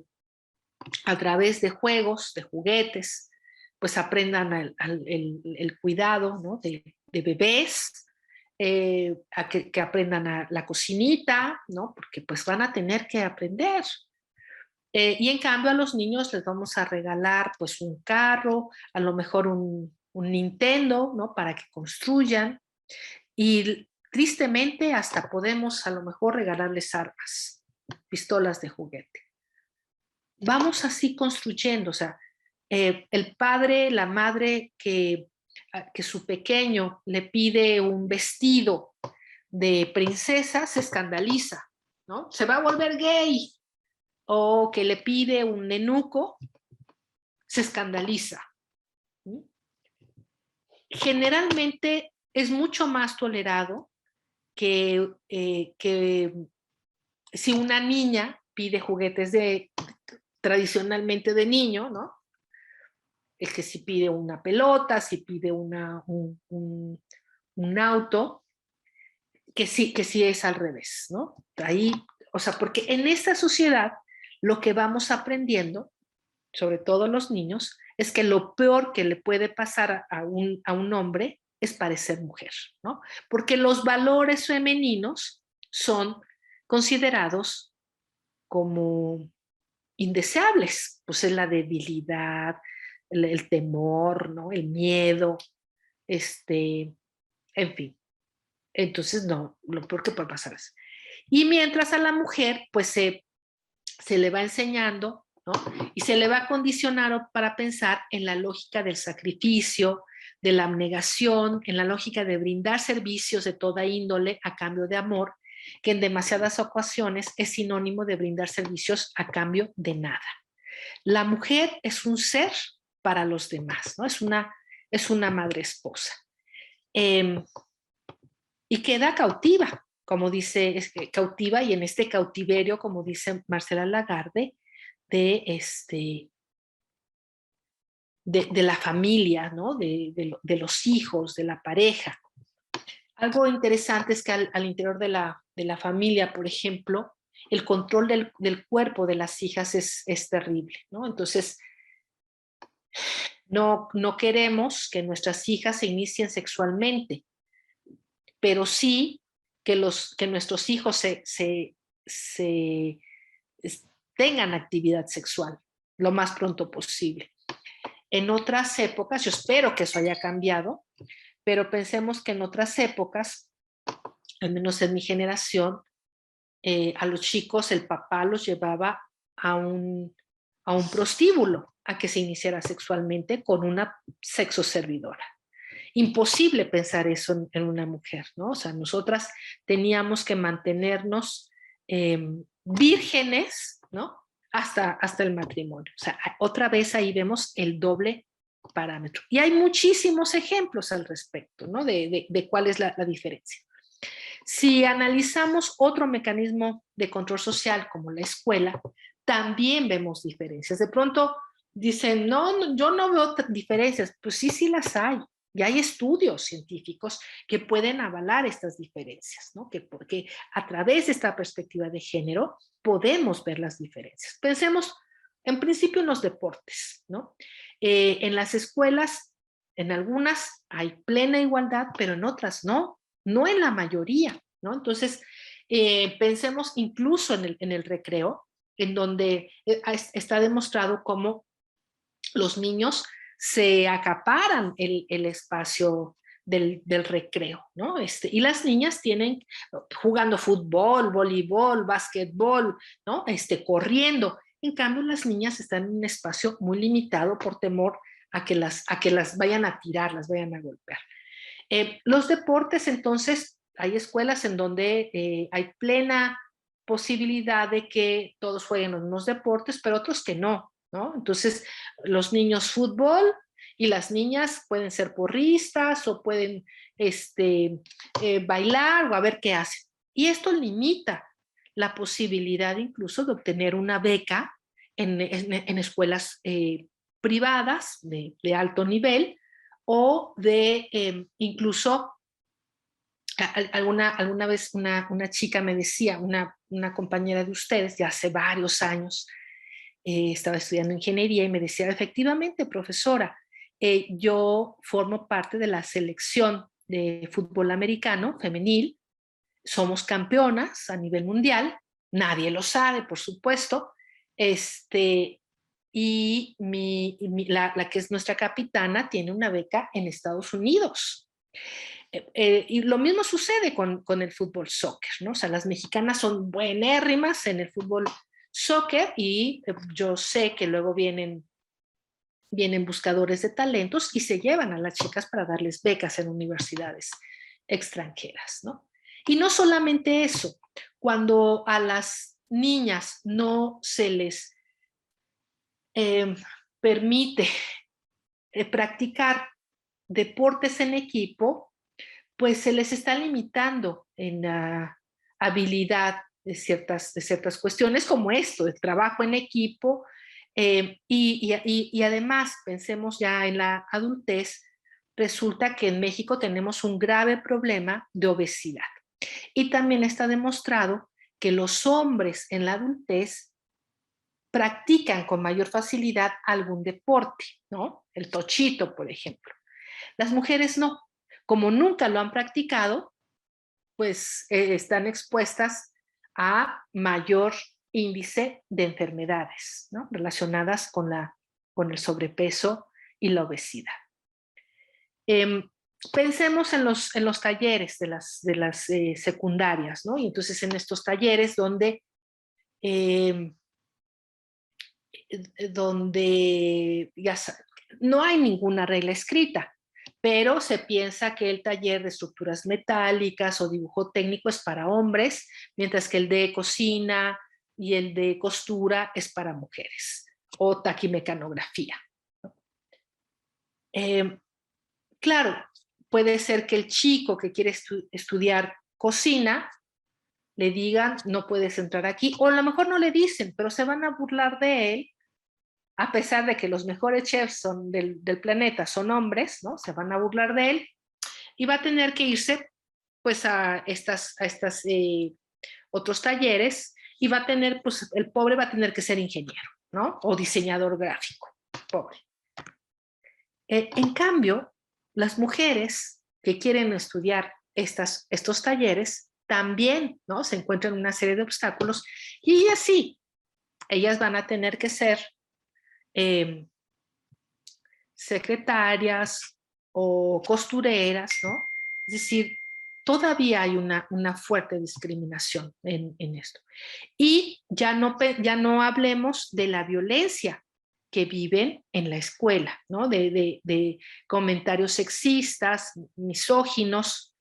a través de juegos, de juguetes, pues aprendan el cuidado, ¿no? de bebés, a que aprendan la cocinita, ¿no? Porque pues van a tener que aprender. Y en cambio a los niños les vamos a regalar pues un carro, a lo mejor un Nintendo, ¿no? Para que construyan. Y tristemente hasta podemos a lo mejor regalarles armas, pistolas de juguete. Vamos así construyendo, o sea, el padre, la madre que su pequeño le pide un vestido de princesa, se escandaliza, ¿no? Se va a volver gay. O que le pide un nenuco, se escandaliza. Generalmente es mucho más tolerado que si una niña pide juguetes tradicionalmente de niño, ¿no? El que si pide una pelota, si pide un auto, que sí es al revés, ¿no? Ahí, o sea, porque en esta sociedad lo que vamos aprendiendo, sobre todo los niños, es que lo peor que le puede pasar a un hombre es parecer mujer, ¿no? Porque los valores femeninos son considerados como indeseables, pues es la debilidad, el temor, ¿no? El miedo, en fin. Entonces, no, lo peor que puede pasar es. Y mientras a la mujer, pues se le va enseñando, ¿no? Y se le va a condicionar para pensar en la lógica del sacrificio, de la abnegación, en la lógica de brindar servicios de toda índole a cambio de amor, que en demasiadas ocasiones es sinónimo de brindar servicios a cambio de nada. La mujer es un ser para los demás, ¿no? Es una madre esposa. Y queda cautiva, como dice, cautiva, y en este cautiverio, como dice Marcela Lagarde, de, de la familia, ¿no? De los hijos, de la pareja. Algo interesante es que al interior de la familia, por ejemplo, el control del cuerpo de las hijas es terrible, ¿no? Entonces, no queremos que nuestras hijas se inicien sexualmente, pero sí que nuestros hijos se tengan actividad sexual lo más pronto posible. En otras épocas, yo espero que eso haya cambiado, pero pensemos que en otras épocas, al menos en mi generación, a los chicos el papá los llevaba a un prostíbulo a que se iniciara sexualmente con una sexo servidora. Imposible pensar eso en una mujer, ¿no? O sea, nosotras teníamos que mantenernos vírgenes, ¿no? Hasta el matrimonio. O sea, otra vez ahí vemos el doble parámetro. Y hay muchísimos ejemplos al respecto, ¿no? De cuál es la diferencia. Si analizamos otro mecanismo de control social como la escuela, también vemos diferencias. De pronto dicen, no, yo no veo diferencias. Pues sí las hay. Y hay estudios científicos que pueden avalar estas diferencias, ¿no? Porque a través de esta perspectiva de género podemos ver las diferencias. Pensemos en principio en los deportes, ¿no? En las escuelas, en algunas hay plena igualdad, pero en otras no en la mayoría, ¿no? Entonces, pensemos incluso en el recreo, en donde está demostrado cómo los niños se acaparan el espacio del recreo, ¿no? Y las niñas tienen jugando fútbol, voleibol, básquetbol, ¿no? Corriendo. En cambio, las niñas están en un espacio muy limitado por temor a que las vayan a tirar, las vayan a golpear. Los deportes, entonces, hay escuelas en donde hay plena posibilidad de que todos jueguen los mismos deportes, pero otros que no, ¿no? Entonces, los niños fútbol y las niñas pueden ser porristas o pueden bailar o a ver qué hacen. Y esto limita la posibilidad incluso de obtener una beca en escuelas privadas de alto nivel o de incluso alguna vez una chica me decía, una compañera de ustedes, ya hace varios años, estaba estudiando ingeniería y me decía, efectivamente, profesora, yo formo parte de la selección de fútbol americano femenil, somos campeonas a nivel mundial, nadie lo sabe, por supuesto, y la que es nuestra capitana tiene una beca en Estados Unidos. Y lo mismo sucede con el fútbol soccer, ¿no? O sea, las mexicanas son buenérrimas en el fútbol soccer y yo sé que luego vienen buscadores de talentos y se llevan a las chicas para darles becas en universidades extranjeras, ¿no? Y no solamente eso, cuando a las niñas no se les permite practicar deportes en equipo, pues se les está limitando en la habilidad de ciertas cuestiones como esto, el trabajo en equipo, y además pensemos ya en la adultez, resulta que en México tenemos un grave problema de obesidad. Y también está demostrado que los hombres en la adultez practican con mayor facilidad algún deporte, ¿no? El tochito, por ejemplo. Las mujeres no. Como nunca lo han practicado, pues están expuestas a mayor índice de enfermedades, ¿no? Relacionadas con el sobrepeso y la obesidad. Eh, Pensemos en los talleres de las secundarias, ¿no? Y entonces en estos talleres eh, donde ya no hay ninguna regla escrita, pero se piensa que el taller de estructuras metálicas o dibujo técnico es para hombres, mientras que el de cocina y el de costura es para mujeres, o taquimecanografía. Eh, claro, puede ser que el chico que quiere estudiar cocina le digan no puedes entrar aquí, o a lo mejor no le dicen, pero se van a burlar de él, a pesar de que los mejores chefs del planeta son hombres, ¿no? Se van a burlar de él y va a tener que irse pues a estas otros talleres y va a tener, pues el pobre va a tener que ser ingeniero, ¿no? O diseñador gráfico, pobre. En cambio, las mujeres que quieren estudiar estos talleres también, ¿no? Se encuentran una serie de obstáculos y ellas sí, ellas van a tener que ser eh, secretarias o costureras, ¿no? Es decir, todavía hay una fuerte discriminación en esto. Y ya no hablemos de la violencia que viven en la escuela, ¿no? De comentarios sexistas, misóginos,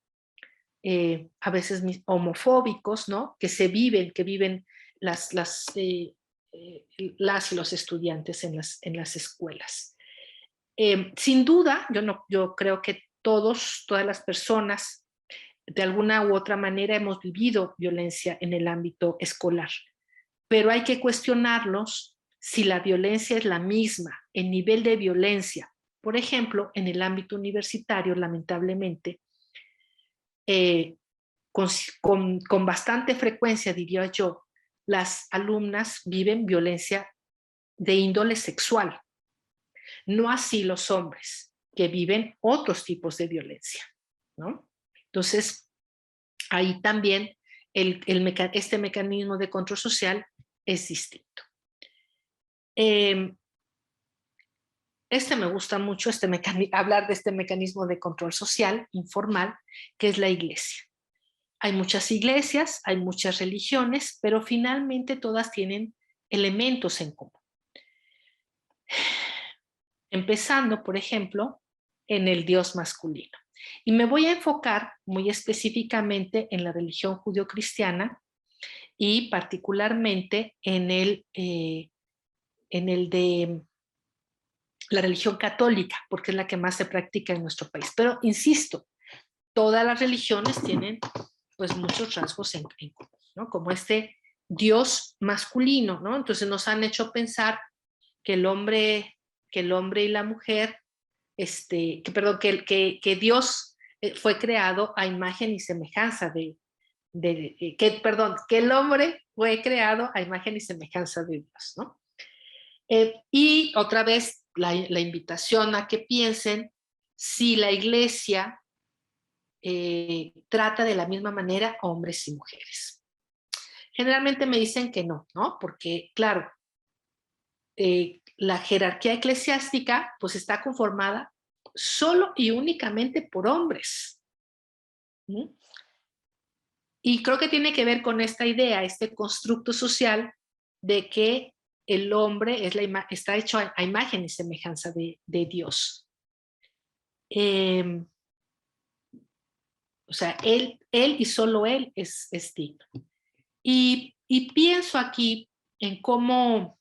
a veces homofóbicos, ¿no? Que viven las y los estudiantes en las escuelas. Sin duda, yo creo que todas las personas, de alguna u otra manera, hemos vivido violencia en el ámbito escolar, pero hay que cuestionarlos si la violencia es la misma, el nivel de violencia. Por ejemplo, en el ámbito universitario, lamentablemente, eh, con bastante frecuencia, diría yo, las alumnas viven violencia de índole sexual. No así los hombres, que viven otros tipos de violencia, ¿no? Entonces, ahí también este mecanismo de control social es distinto. Me gusta mucho, hablar de este mecanismo de control social informal, que es la iglesia. Hay muchas iglesias, hay muchas religiones, pero finalmente todas tienen elementos en común. Empezando, por ejemplo, en el Dios masculino. Y me voy a enfocar muy específicamente en la religión judio-cristiana y particularmente en el de la religión católica, porque es la que más se practica en nuestro país. Pero insisto, todas las religiones tienen pues muchos rasgos en común, ¿no? Como este Dios masculino, ¿no? Entonces nos han hecho pensar que el hombre y la mujer, que Dios fue creado a imagen y semejanza que el hombre fue creado a imagen y semejanza de Dios, ¿no? Y otra vez la invitación a que piensen si la iglesia trata de la misma manera a hombres y mujeres. Generalmente me dicen que no, ¿no? Porque, claro, la jerarquía eclesiástica pues está conformada solo y únicamente por hombres. ¿Mm? Y creo que tiene que ver con esta idea, este constructo social de que el hombre está hecho a imagen y semejanza de Dios. O sea, él y solo él es digno. Y pienso aquí en cómo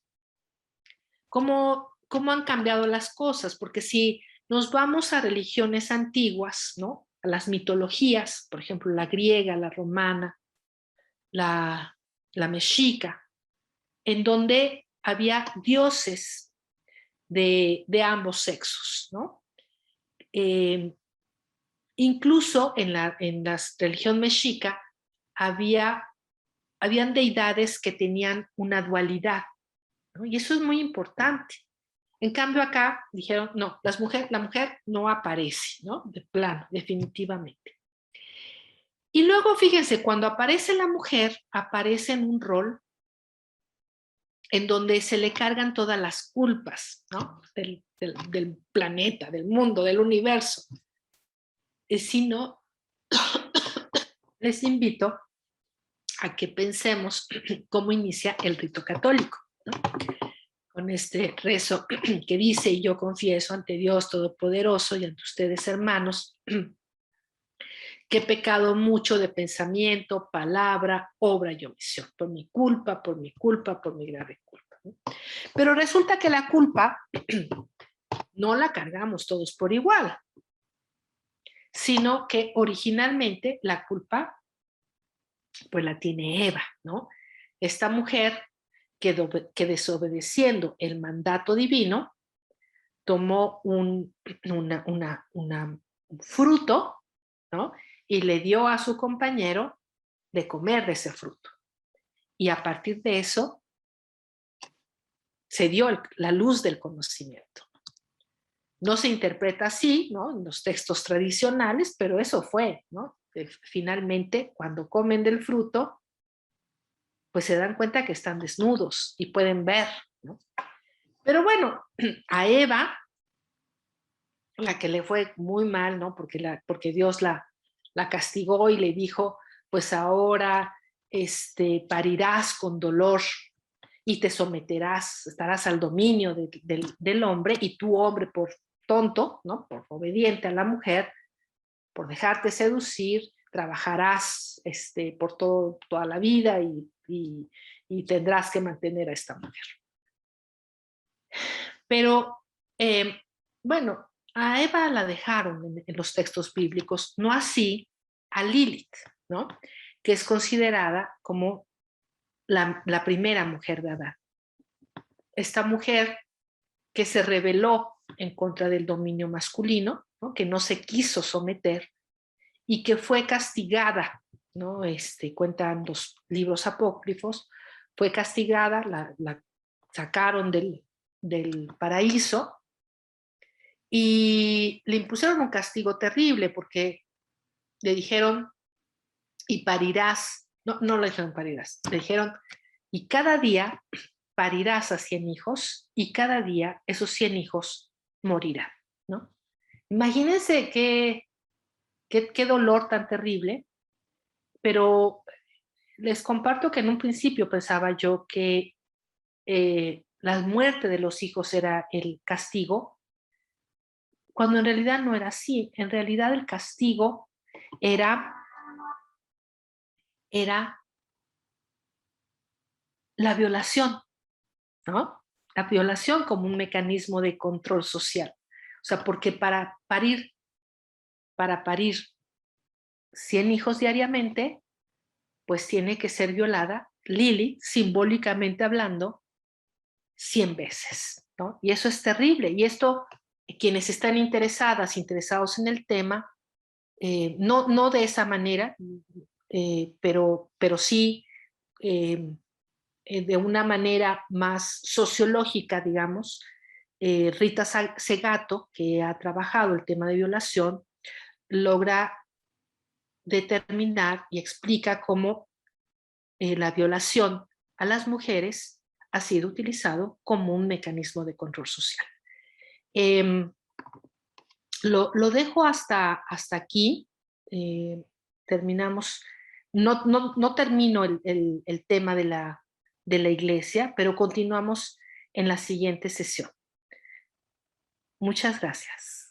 han cambiado las cosas, porque si nos vamos a religiones antiguas, ¿no? A las mitologías, por ejemplo, la griega, la romana, la la mexica, en donde había dioses de ambos sexos, ¿no? Incluso en la religión mexica habían deidades que tenían una dualidad, ¿no? Y eso es muy importante. En cambio acá dijeron, no, la mujer no aparece, ¿no? De plano, definitivamente. Y luego fíjense, cuando aparece la mujer, aparece en un rol en donde se le cargan todas las culpas, ¿no? Del planeta, del mundo, del universo. Si no, les invito a que pensemos cómo inicia el rito católico, ¿no? Con este rezo que dice: y yo confieso ante Dios Todopoderoso y ante ustedes, hermanos, que he pecado mucho de pensamiento, palabra, obra y omisión, por mi culpa, por mi culpa, por mi grave culpa, ¿no? Pero resulta que la culpa no la cargamos todos por igual, sino que originalmente la culpa pues la tiene Eva, ¿no? Esta mujer que desobedeciendo el mandato divino, tomó un fruto, ¿no? Y le dio a su compañero de comer de ese fruto. Y a partir de eso se dio la luz del conocimiento. No se interpreta así, ¿no? En los textos tradicionales, pero eso fue, ¿no? Finalmente, cuando comen del fruto, pues se dan cuenta que están desnudos y pueden ver, ¿no? Pero bueno, a Eva, la que le fue muy mal, ¿no? Porque Dios la castigó y le dijo, pues ahora parirás con dolor y te someterás, estarás al dominio del hombre, y tú, hombre, por tonto, ¿no? Por obediente a la mujer, por dejarte seducir, trabajarás por toda la vida y tendrás que mantener a esta mujer. Pero, bueno, a Eva la dejaron en los textos bíblicos, no así a Lilith, ¿no? Que es considerada como la primera mujer de Adán. Esta mujer que se rebeló en contra del dominio masculino, ¿no? Que no se quiso someter y que fue castigada, ¿no? Cuentan los libros apócrifos, fue castigada, la sacaron del paraíso y le impusieron un castigo terrible porque le dijeron, y parirás, no le dijeron parirás, le dijeron, y cada día parirás a 100 hijos y cada día esos 100 hijos morirán, ¿no? Imagínense qué dolor tan terrible, pero les comparto que en un principio pensaba yo que la muerte de los hijos era el castigo, cuando en realidad no era así. En realidad el castigo era la violación, ¿no? La violación como un mecanismo de control social. O sea, porque para parir 100 hijos diariamente, pues tiene que ser violada Lili, simbólicamente hablando, 100 veces, ¿no? Y eso es terrible. Y esto, quienes están interesados en el tema, no de esa manera, pero sí de una manera más sociológica, digamos. Rita Segato, que ha trabajado el tema de violación, logra determinar y explica cómo la violación a las mujeres ha sido utilizado como un mecanismo de control social. Lo dejo hasta aquí. Terminamos. No termino el tema de la iglesia, pero continuamos en la siguiente sesión. Muchas gracias.